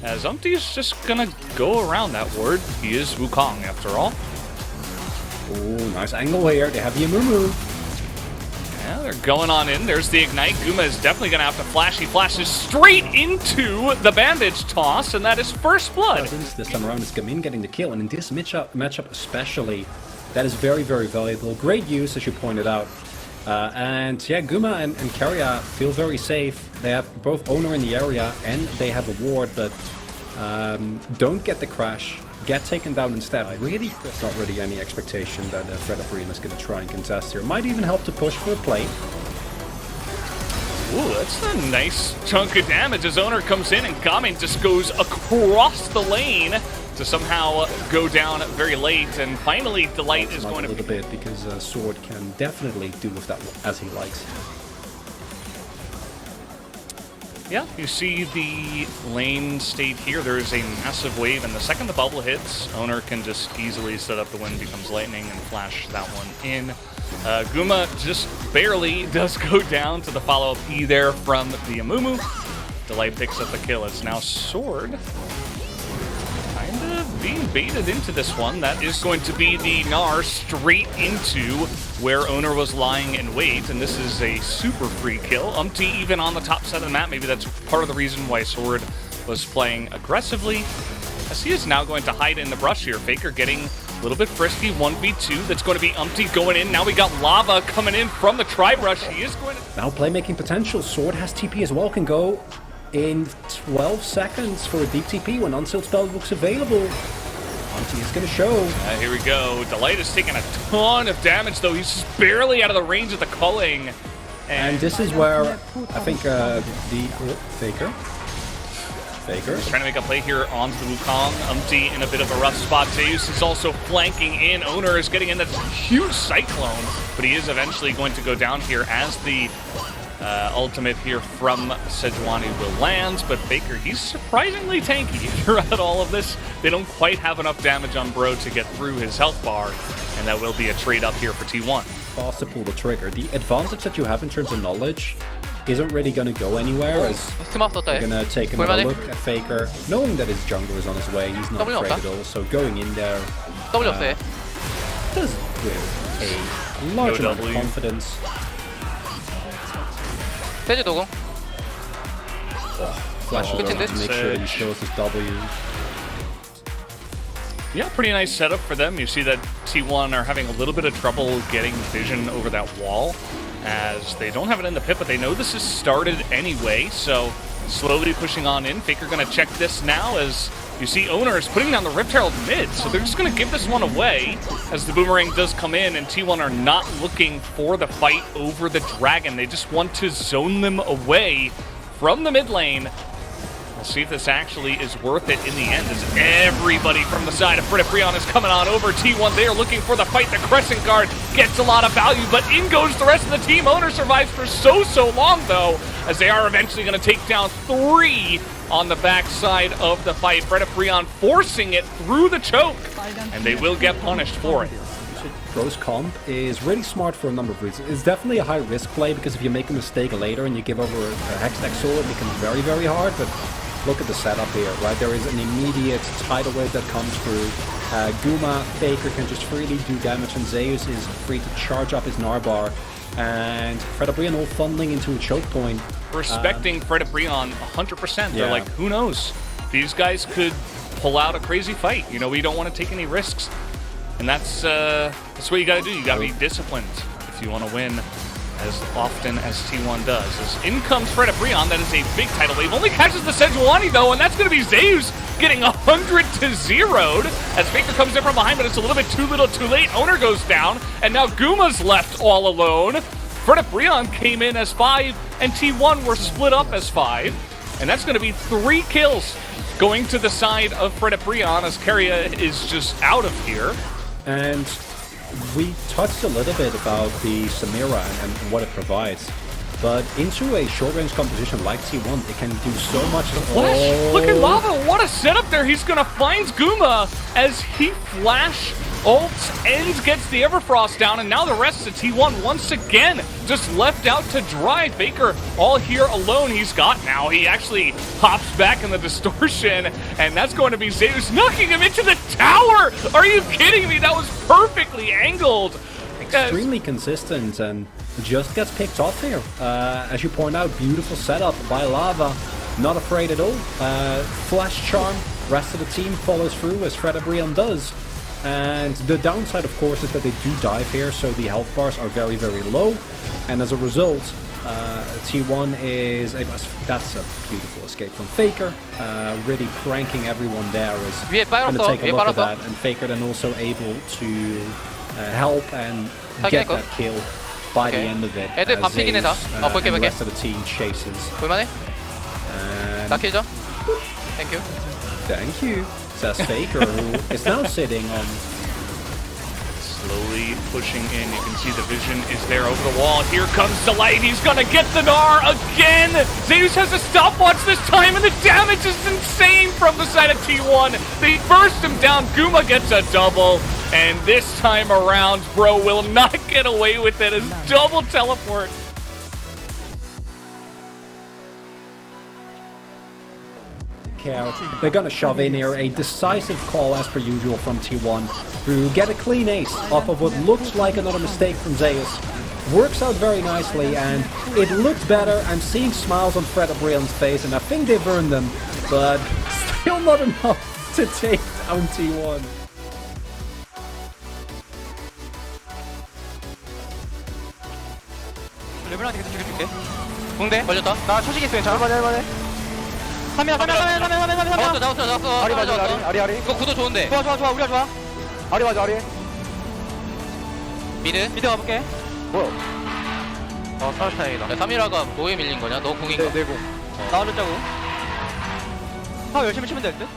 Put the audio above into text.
As Umpty's just gonna go around that ward. He is Wukong after all. Oh, nice angle here. They have the Amumu. Yeah, they're going on in. There's the Ignite. Guma is definitely gonna have to flash. He flashes straight into the bandage toss, and that is first blood. This time around is Gamin getting the kill, and in this matchup especially, that is very, very valuable. Great use, as you pointed out. And yeah, Guma and Keria feel very safe. They have both owner in the area, and they have a ward, but don't get the crash. Get taken down instead. Really, there's not really any expectation that Fredabrean is going to try and contest here. Might even help to push for a play. Ooh, that's a nice chunk of damage as owner comes in, and Gamin just goes across the lane to somehow go down very late, and finally Delight is going to... a little bit, because Sword can definitely do with that as he likes. Yeah, you see the lane state here. There is a massive wave, and the second the bubble hits, owner can just easily set up the wind becomes lightning and flash that one in. Guma just barely does go down to the follow-up E there from the Amumu. Delight picks up the kill. It's now Sword kind of being baited into this one. That is going to be the Gnar straight into where owner was lying in wait, and this is a super free kill. Umpty even on the top side of the map. Maybe that's part of the reason why Sword was playing aggressively, as he is now going to hide in the brush here. Faker getting a little bit frisky, 1v2. That's going to be Umpty going in. Now we got Lava coming in from the tri-brush. He is going to... Now playmaking potential. Sword has TP as well, can go in 12 seconds for a deep TP when Unsealed Spellbook's available. Umpty is going to show. Here we go. Delight is taking a ton of damage, though. He's just barely out of the range of the culling. And this is where I think Faker is trying to make a play here onto the Wukong. Umpty in a bit of a rough spot. Zeus is also flanking in. Owner is getting in that huge Cyclone, but he is eventually going to go down here as the ultimate here from Sejuani will land. But Faker, he's surprisingly tanky throughout all of this. They don't quite have enough damage on Bro to get through his health bar, and that will be a trade up here for T1. Fast to pull the trigger. The advantage that you have in terms of knowledge isn't really going to go anywhere, as we're going to take another look at Faker, knowing that his jungler is on his way. He's not afraid at all, so going in there does with a large amount of confidence. Flash to make sure he shows his W. Yeah, pretty nice setup for them. You see that T1 are having a little bit of trouble getting vision over that wall, as they don't have it in the pit, but they know this has started anyway, so slowly pushing on in. Faker gonna check this now, as you see owner is putting down the Rift Herald mid, so they're just gonna give this one away as the boomerang does come in, and T1 are not looking for the fight over the dragon. They just want to zone them away from the mid lane. We'll see if this actually is worth it in the end, as everybody from the side of Fredabrean is coming on over. T1, they are looking for the fight. The Crescent Guard gets a lot of value, but in goes the rest of the team. Owner survives for so long, though, as they are eventually going to take down 3 on the backside of the fight. Fredabrean forcing it through the choke, and they will get punished for it. Bro's comp is really smart for a number of reasons. It's definitely a high-risk play, because if you make a mistake later and you give over a Hextech Sword, it becomes very, very hard, but look at the setup here, right? There is an immediate tidal wave that comes through. Guma, Faker can just freely do damage, and Zeus is free to charge up his Narbar. And Fredabrean all funneling into a choke point. Respecting Fredabrean 100%. They're like, who knows? These guys could pull out a crazy fight. You know, we don't want to take any risks. And that's what you got to do. You got to be disciplined if you want to win as often as T1 does. As in comes Fredabrean, that is a big tidal wave. Only catches the Sejuani, though, and that's going to be Zeus getting 100 to 0'd as Faker comes in from behind, but it's a little bit too little too late. Owner goes down, and now Guma's left all alone. Fredabrean came in as 5, and T1 were split up as 5, and that's going to be 3 kills going to the side of Fredabrean, as Keria is just out of here. And we touched a little bit about the Samira and what it provides, But into a short-range composition like T1, it can do so much. Flash! Oh. Look at Lava! What a setup there! He's gonna find Guma as he flash ults, ends, gets the Everfrost down, and now the rest of T1 once again just left out to dry. Faker all here alone. He's got now. He actually hops back in the distortion, and that's going to be Zeus knocking him into the tower! Are you kidding me? That was perfectly angled. Extremely consistent and just gets picked off here. As you point out, beautiful setup by Lava. Not afraid at all. Flash charm. Rest of the team follows through as Fredabreon does. And the downside, of course, is that they do dive here, so the health bars are very, very low. And as a result, T1 is... That's a beautiful escape from Faker. Really pranking everyone there is going to take a look at that. And Faker then also able to help and get that kill by the end of it. As Zeus, and the rest of the team chases. 볼만해? 나 킬죠? 땡큐. Thank you, says Faker, who is now sitting on... Slowly pushing in. You can see the vision is there over the wall. Here comes Delight. He's gonna get the Gnar again. Zeus has a stopwatch this time, and the damage is insane from the side of T1. They burst him down. Guma gets a double, and this time around, bro will not get away with it. As double teleport. They're gonna shove in here a decisive call as per usual from T1, who get a clean ace off of what looks like another mistake from Zeus. Works out very nicely, and it looked better. I'm seeing smiles on Fredabreon's face, and I think they've earned them, but still not enough to take down T1. 레벨한테 계속 죽여줄게. 공대 걸렸다. 나 초식 있어. 잘만해. 3이야. 나왔어. 아리. 이거 구도 좋은데. 좋아. 우리가 좋아. 아리. 미드 가볼게. 뭐야? 사우타이다. 3이라가 뭐에 밀린 거냐? 너 공인가? 네 공. 나와줬자고. 열심히 치면 될 듯?